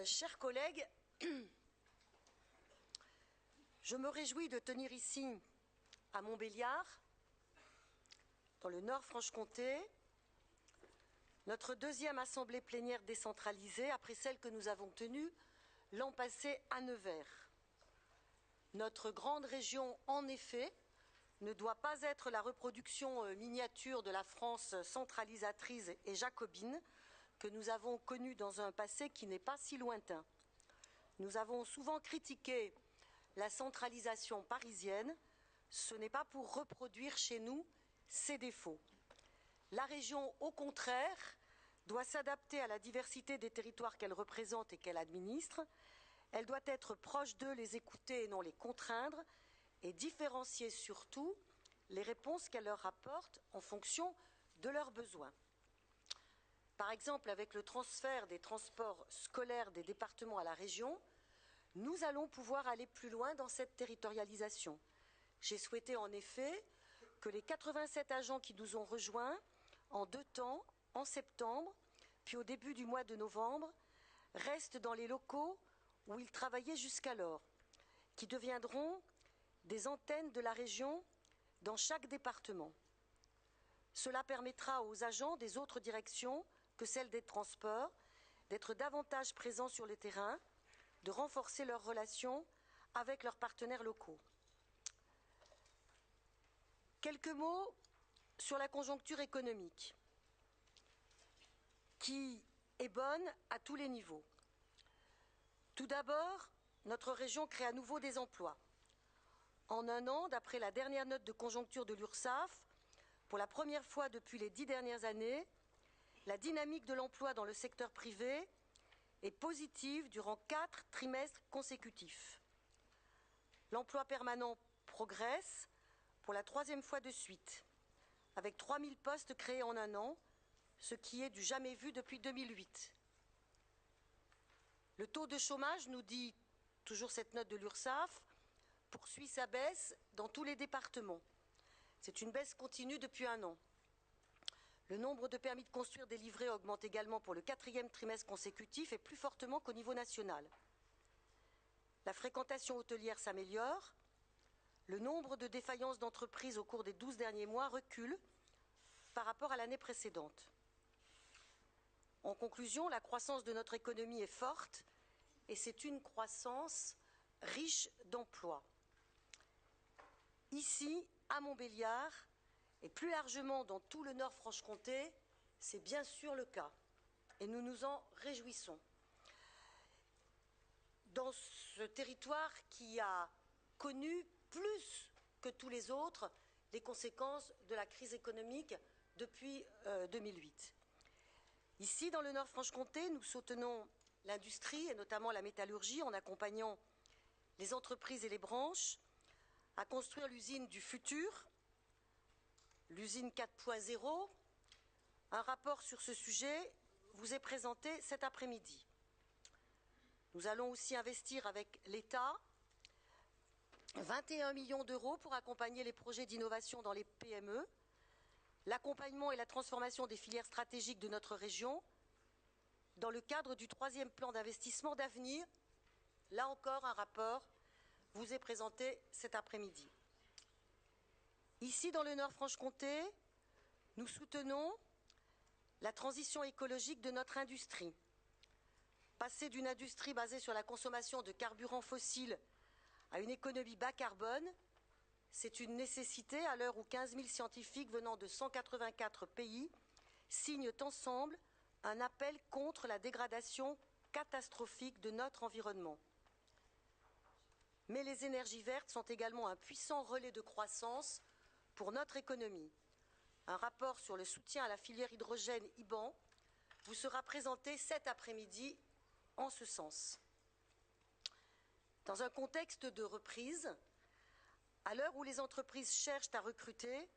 Chers collègues, je me réjouis de tenir ici, à Montbéliard, dans le Nord-Franche-Comté, notre deuxième assemblée plénière décentralisée après celle que nous avons tenue l'an passé à Nevers. Notre grande région, en effet, ne doit pas être la reproduction miniature de la France centralisatrice et jacobine que nous avons connue dans un passé qui n'est pas si lointain. Nous avons souvent critiqué la centralisation parisienne. Ce n'est pas pour reproduire chez nous ses défauts. La région, au contraire, doit s'adapter à la diversité des territoires qu'elle représente et qu'elle administre. Elle doit être proche d'eux, les écouter et non les contraindre, et différencier surtout les réponses qu'elle leur apporte en fonction de leurs besoins. Par exemple, avec le transfert des transports scolaires des départements à la région, nous allons pouvoir aller plus loin dans cette territorialisation. J'ai souhaité en effet que les 87 agents qui nous ont rejoints en 2 temps, en septembre, puis au début du mois de novembre, restent dans les locaux où ils travaillaient jusqu'alors, qui deviendront des antennes de la région dans chaque département. Cela permettra aux agents des autres directions que celles des transports d'être davantage présents sur le terrain, de renforcer leurs relations avec leurs partenaires locaux. Quelques mots sur la conjoncture économique, qui est bonne à tous les niveaux. Tout d'abord, notre région crée à nouveau des emplois. En 1 an, d'après la dernière note de conjoncture de l'URSSAF, pour la première fois depuis les 10 dernières années, la dynamique de l'emploi dans le secteur privé est positive durant 4 trimestres consécutifs. L'emploi permanent progresse pour la 3e fois de suite, avec 3000 postes créés en 1 an, ce qui est du jamais vu depuis 2008. Le taux de chômage, nous dit toujours cette note de l'URSSAF, poursuit sa baisse dans tous les départements. C'est une baisse continue depuis 1 an. Le nombre de permis de construire délivrés augmente également pour le 4e trimestre consécutif et plus fortement qu'au niveau national. La fréquentation hôtelière s'améliore. Le nombre de défaillances d'entreprises au cours des 12 derniers mois recule par rapport à l'année précédente. En conclusion, la croissance de notre économie est forte et c'est une croissance riche d'emplois. Ici, à Montbéliard, et plus largement dans tout le Nord-Franche-Comté, c'est bien sûr le cas. Et nous nous en réjouissons. Dans ce territoire qui a connu plus que tous les autres les conséquences de la crise économique depuis 2008. Ici, dans le Nord-Franche-Comté, nous soutenons l'industrie et notamment la métallurgie en accompagnant les entreprises et les branches à construire l'usine du futur, l'usine 4.0. Un rapport sur ce sujet vous est présenté cet après-midi. Nous allons aussi investir avec l'État 21 millions d'euros pour accompagner les projets d'innovation dans les PME, l'accompagnement et la transformation des filières stratégiques de notre région dans le cadre du 3e plan d'investissement d'avenir. Là encore, un rapport vous est présenté cet après-midi. Ici, dans le Nord-Franche-Comté, nous soutenons la transition écologique de notre industrie. Passer d'une industrie basée sur la consommation de carburants fossiles à une économie bas carbone, c'est une nécessité à l'heure où 15 000 scientifiques venant de 184 pays signent ensemble un appel contre la dégradation catastrophique de notre environnement. Mais les énergies vertes sont également un puissant relais de croissance pour notre économie. Un rapport sur le soutien à la filière hydrogène IBAN vous sera présenté cet après-midi en ce sens. Dans un contexte de reprise, à l'heure où les entreprises cherchent à recruter,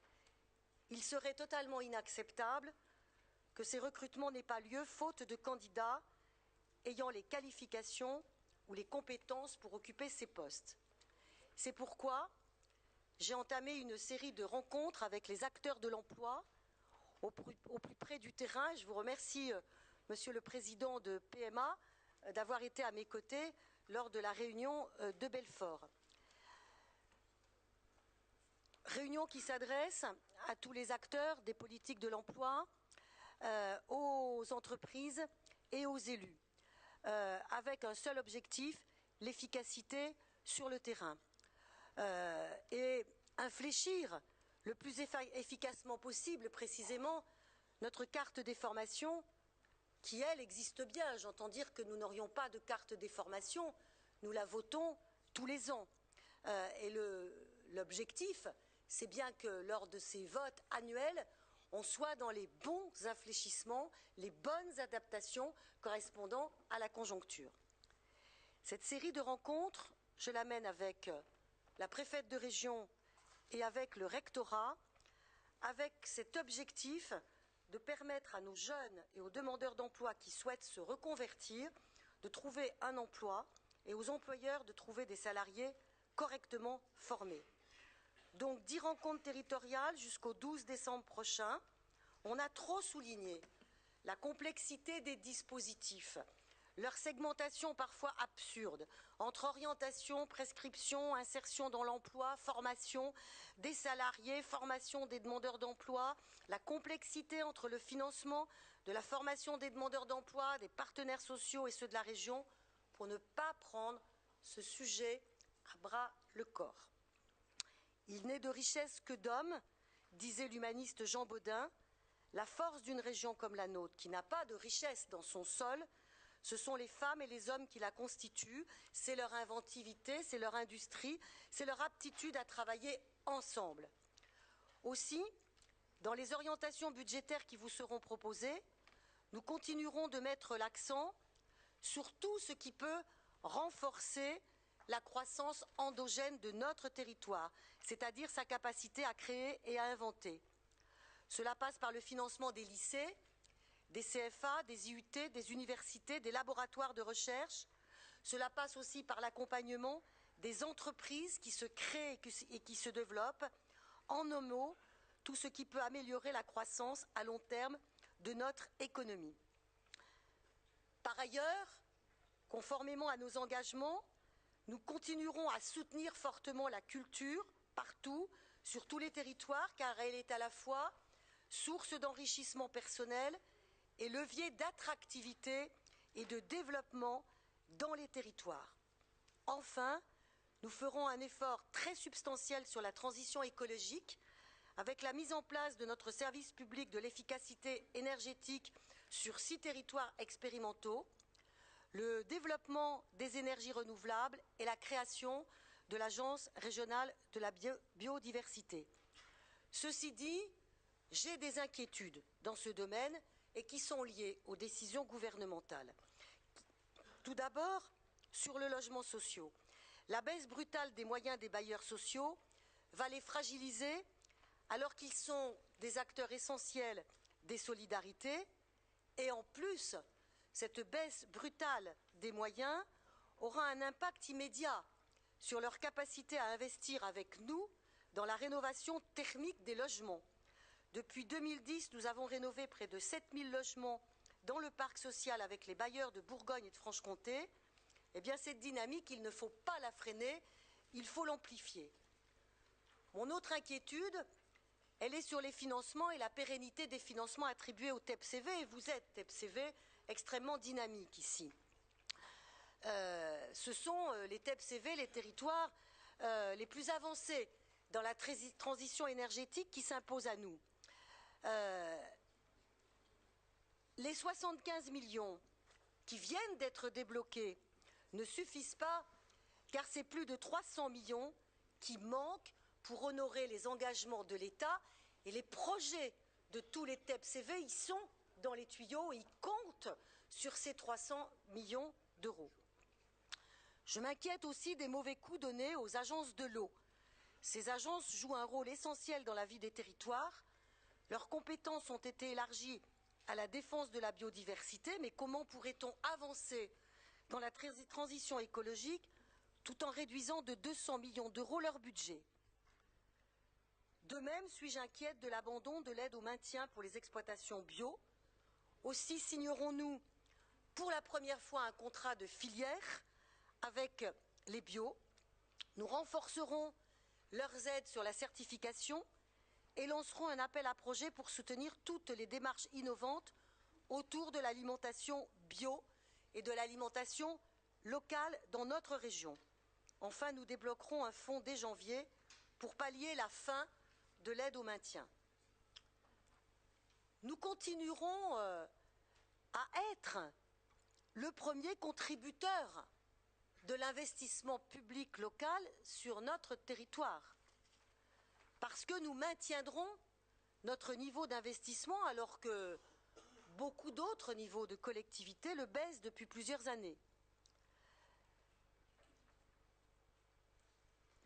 il serait totalement inacceptable que ces recrutements n'aient pas lieu faute de candidats ayant les qualifications ou les compétences pour occuper ces postes. C'est pourquoi j'ai entamé une série de rencontres avec les acteurs de l'emploi au plus près du terrain. Je vous remercie, Monsieur le Président de PMA, d'avoir été à mes côtés lors de la réunion de Belfort. Réunion qui s'adresse à tous les acteurs des politiques de l'emploi, aux entreprises et aux élus, avec un seul objectif, l'efficacité sur le terrain. Et infléchir le plus efficacement possible, précisément, notre carte des formations, qui, elle, existe bien. J'entends dire que nous n'aurions pas de carte des formations, nous la votons tous les ans. Et l'objectif, c'est bien que lors de ces votes annuels, on soit dans les bons infléchissements, les bonnes adaptations correspondant à la conjoncture. Cette série de rencontres, je la mène avec la préfète de région et avec le rectorat, avec cet objectif de permettre à nos jeunes et aux demandeurs d'emploi qui souhaitent se reconvertir de trouver un emploi et aux employeurs de trouver des salariés correctement formés. Donc 10 rencontres territoriales jusqu'au 12 décembre prochain. On a trop souligné la complexité des dispositifs, leur segmentation parfois absurde, entre orientation, prescription, insertion dans l'emploi, formation des salariés, formation des demandeurs d'emploi, la complexité entre le financement de la formation des demandeurs d'emploi, des partenaires sociaux et ceux de la région, pour ne pas prendre ce sujet à bras le corps. Il n'est de richesse que d'hommes, disait l'humaniste Jean Bodin. La force d'une région comme la nôtre, qui n'a pas de richesse dans son sol, ce sont les femmes et les hommes qui la constituent, c'est leur inventivité, c'est leur industrie, c'est leur aptitude à travailler ensemble. Aussi, dans les orientations budgétaires qui vous seront proposées, nous continuerons de mettre l'accent sur tout ce qui peut renforcer la croissance endogène de notre territoire, c'est-à-dire sa capacité à créer et à inventer. Cela passe par le financement des lycées, des CFA, des IUT, des universités, des laboratoires de recherche. Cela passe aussi par l'accompagnement des entreprises qui se créent et qui se développent. En un mot, tout ce qui peut améliorer la croissance à long terme de notre économie. Par ailleurs, conformément à nos engagements, nous continuerons à soutenir fortement la culture partout, sur tous les territoires, car elle est à la fois source d'enrichissement personnel et levier d'attractivité et de développement dans les territoires. Enfin, nous ferons un effort très substantiel sur la transition écologique avec la mise en place de notre service public de l'efficacité énergétique sur 6 territoires expérimentaux, le développement des énergies renouvelables et la création de l'Agence régionale de la biodiversité. Ceci dit, j'ai des inquiétudes dans ce domaine et qui sont liées aux décisions gouvernementales. Tout d'abord, sur le logement social. La baisse brutale des moyens des bailleurs sociaux va les fragiliser alors qu'ils sont des acteurs essentiels des solidarités et en plus, cette baisse brutale des moyens aura un impact immédiat sur leur capacité à investir avec nous dans la rénovation thermique des logements. Depuis 2010, nous avons rénové près de 7000 logements dans le parc social avec les bailleurs de Bourgogne et de Franche-Comté. Eh bien, cette dynamique, il ne faut pas la freiner, il faut l'amplifier. Mon autre inquiétude, elle est sur les financements et la pérennité des financements attribués au TEPCV. Et vous êtes TEPCV extrêmement dynamique ici. Ce sont les TEPCV, les territoires les plus avancés dans la transition énergétique qui s'imposent à nous. Les 75 millions qui viennent d'être débloqués ne suffisent pas, car c'est plus de 300 millions qui manquent pour honorer les engagements de l'État et les projets de tous les TEPCV, ils sont dans les tuyaux et ils comptent sur ces 300 millions d'euros. Je m'inquiète aussi des mauvais coups donnés aux agences de l'eau. Ces agences jouent un rôle essentiel dans la vie des territoires. Leurs compétences ont été élargies à la défense de la biodiversité, mais comment pourrait-on avancer dans la transition écologique tout en réduisant de 200 millions d'euros leur budget? De même, suis-je inquiète de l'abandon de l'aide au maintien pour les exploitations bio. Aussi signerons-nous pour la première fois un contrat de filière avec les bio. Nous renforcerons leurs aides sur la certification et lancerons un appel à projets pour soutenir toutes les démarches innovantes autour de l'alimentation bio et de l'alimentation locale dans notre région. Enfin, nous débloquerons un fonds dès janvier pour pallier la fin de l'aide au maintien. Nous continuerons à être le premier contributeur de l'investissement public local sur notre territoire, parce que nous maintiendrons notre niveau d'investissement alors que beaucoup d'autres niveaux de collectivité le baissent depuis plusieurs années.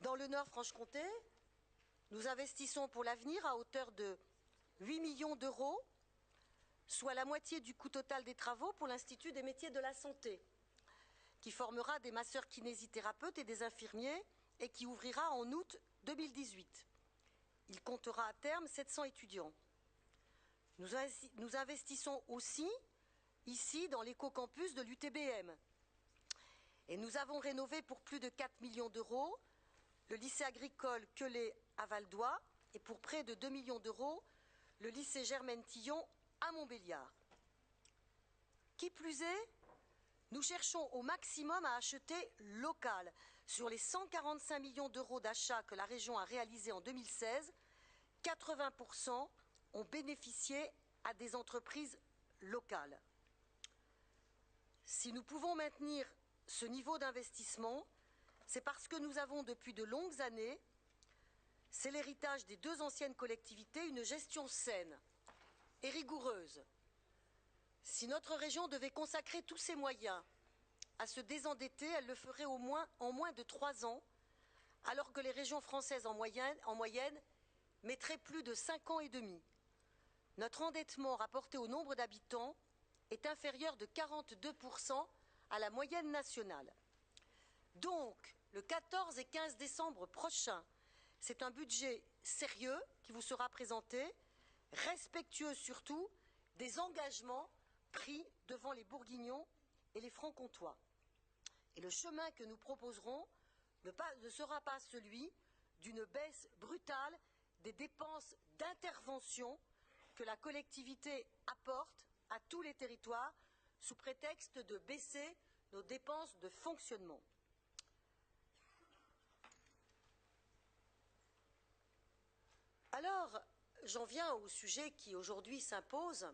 Dans le Nord-Franche-Comté, nous investissons pour l'avenir à hauteur de 8 millions d'euros, soit la moitié du coût total des travaux pour l'Institut des métiers de la santé, qui formera des masseurs kinésithérapeutes et des infirmiers et qui ouvrira en août 2018. Il comptera à terme 700 étudiants. Nous investissons aussi ici dans l'éco-campus de l'UTBM. Et nous avons rénové pour plus de 4 millions d'euros le lycée agricole Queulé à Val-d'Oie et pour près de 2 millions d'euros le lycée Germaine-Tillon à Montbéliard. Qui plus est, nous cherchons au maximum à acheter local. Sur les 145 millions d'euros d'achats que la région a réalisés en 2016, 80% ont bénéficié à des entreprises locales. Si nous pouvons maintenir ce niveau d'investissement, c'est parce que nous avons depuis de longues années, c'est l'héritage des deux anciennes collectivités, une gestion saine et rigoureuse. Si notre région devait consacrer tous ses moyens à se désendetter, elle le ferait en moins de 3 ans, alors que les régions françaises en moyenne mettraient plus de 5 ans et demi. Notre endettement rapporté au nombre d'habitants est inférieur de 42% à la moyenne nationale. Donc, le 14 et 15 décembre prochain, c'est un budget sérieux qui vous sera présenté, respectueux surtout des engagements pris devant les Bourguignons et les Franc-Comtois. Et le chemin que nous proposerons ne sera pas celui d'une baisse brutale des dépenses d'intervention que la collectivité apporte à tous les territoires sous prétexte de baisser nos dépenses de fonctionnement. Alors, j'en viens au sujet qui aujourd'hui s'impose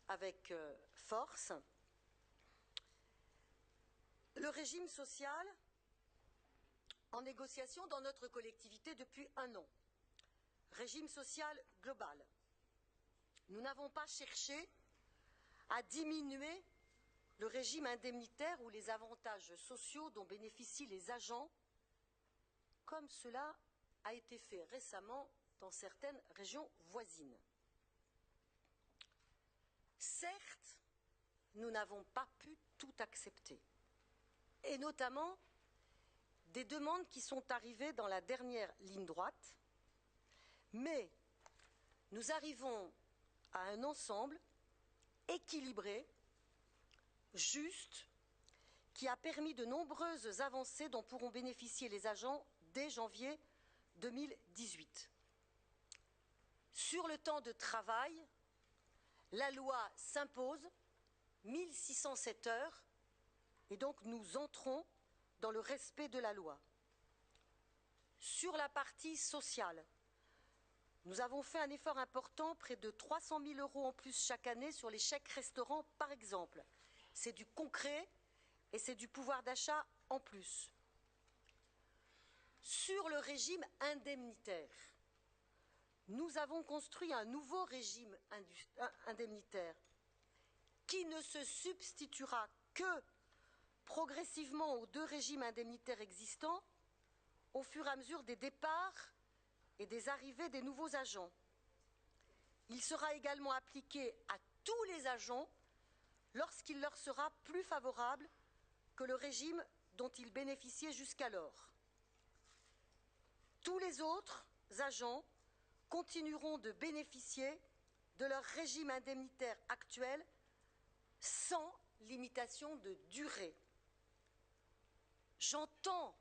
avec force. Le régime social en négociation dans notre collectivité depuis 1 an. Régime social global. Nous n'avons pas cherché à diminuer le régime indemnitaire ou les avantages sociaux dont bénéficient les agents, comme cela a été fait récemment dans certaines régions voisines. Certes, nous n'avons pas pu tout accepter, et notamment des demandes qui sont arrivées dans la dernière ligne droite, mais nous arrivons à un ensemble équilibré, juste, qui a permis de nombreuses avancées dont pourront bénéficier les agents dès janvier 2018. Sur le temps de travail, la loi s'impose, 1607 heures, et donc nous entrons dans le respect de la loi. Sur la partie sociale, nous avons fait un effort important, près de 300 000 € en plus chaque année sur les chèques restaurants, par exemple. C'est du concret et c'est du pouvoir d'achat en plus. Sur le régime indemnitaire, nous avons construit un nouveau régime indemnitaire qui ne se substituera que progressivement aux 2 régimes indemnitaires existants au fur et à mesure des départs et des arrivées des nouveaux agents. Il sera également appliqué à tous les agents lorsqu'il leur sera plus favorable que le régime dont ils bénéficiaient jusqu'alors. Tous les autres agents continueront de bénéficier de leur régime indemnitaire actuel sans limitation de durée. J'entends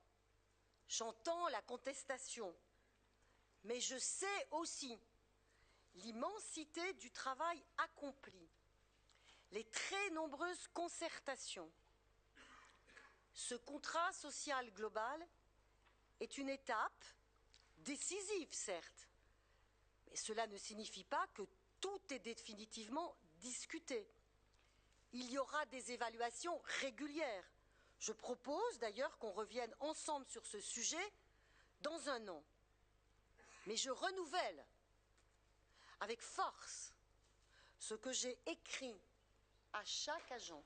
la contestation, mais je sais aussi l'immensité du travail accompli, les très nombreuses concertations. Ce contrat social global est une étape décisive, certes, mais cela ne signifie pas que tout est définitivement discuté. Il y aura des évaluations régulières. Je propose d'ailleurs qu'on revienne ensemble sur ce sujet dans un an. Mais je renouvelle avec force ce que j'ai écrit à chaque agent.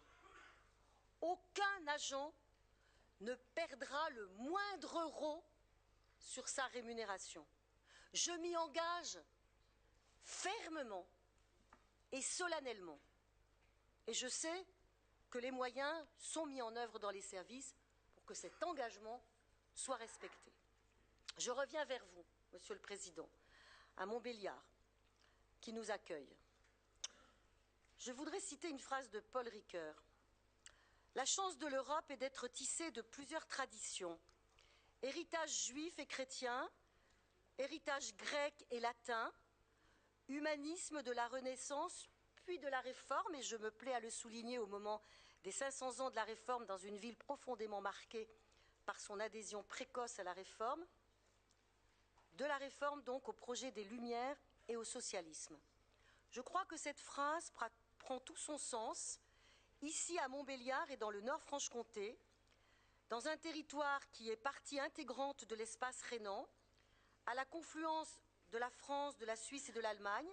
Aucun agent ne perdra le moindre euro sur sa rémunération. Je m'y engage fermement et solennellement. Et je sais que les moyens sont mis en œuvre dans les services pour que cet engagement soit respecté. Je reviens vers vous, Monsieur le Président, à Montbéliard, qui nous accueille. Je voudrais citer une phrase de Paul Ricoeur. La chance de l'Europe est d'être tissée de plusieurs traditions. Héritage juif et chrétien, héritage grec et latin, humanisme de la Renaissance, puis de la Réforme, et je me plais à le souligner au moment des 500 ans de la Réforme dans une ville profondément marquée par son adhésion précoce à la Réforme, de la Réforme donc au projet des Lumières et au socialisme. Je crois que cette phrase prend tout son sens ici à Montbéliard et dans le Nord-Franche-Comté, dans un territoire qui est partie intégrante de l'espace rhénan, à la confluence de la France, de la Suisse et de l'Allemagne,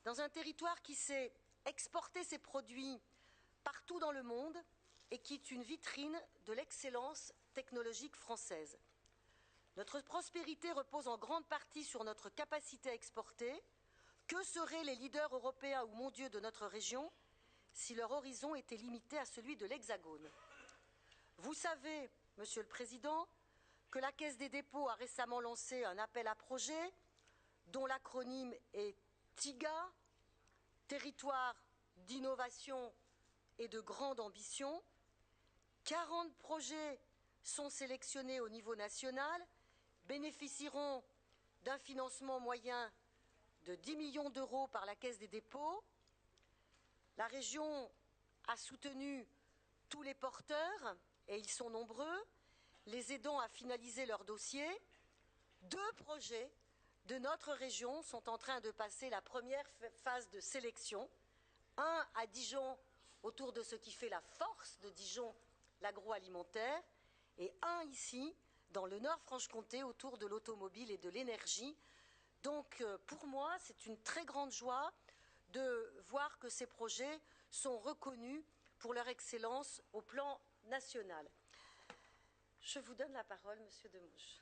dans un territoire qui sait exporter ses produits partout dans le monde et qui est une vitrine de l'excellence technologique française. Notre prospérité repose en grande partie sur notre capacité à exporter. Que seraient les leaders européens ou mondiaux de notre région si leur horizon était limité à celui de l'Hexagone? Vous savez, Monsieur le Président, que la Caisse des dépôts a récemment lancé un appel à projets dont l'acronyme est TIGA, Territoire d'innovation et de grande ambition. 40 projets sont sélectionnés au niveau national, bénéficieront d'un financement moyen de 10 millions d'euros par la Caisse des dépôts. La région a soutenu tous les porteurs, et ils sont nombreux, les aidant à finaliser leur dossier. 2 projets de notre région sont en train de passer la première phase de sélection. Un à Dijon, autour de ce qui fait la force de Dijon, l'agroalimentaire, et un ici, dans le Nord-Franche-Comté, autour de l'automobile et de l'énergie. Donc, pour moi, c'est une très grande joie de voir que ces projets sont reconnus pour leur excellence au plan national. Je vous donne la parole, Monsieur Demouge.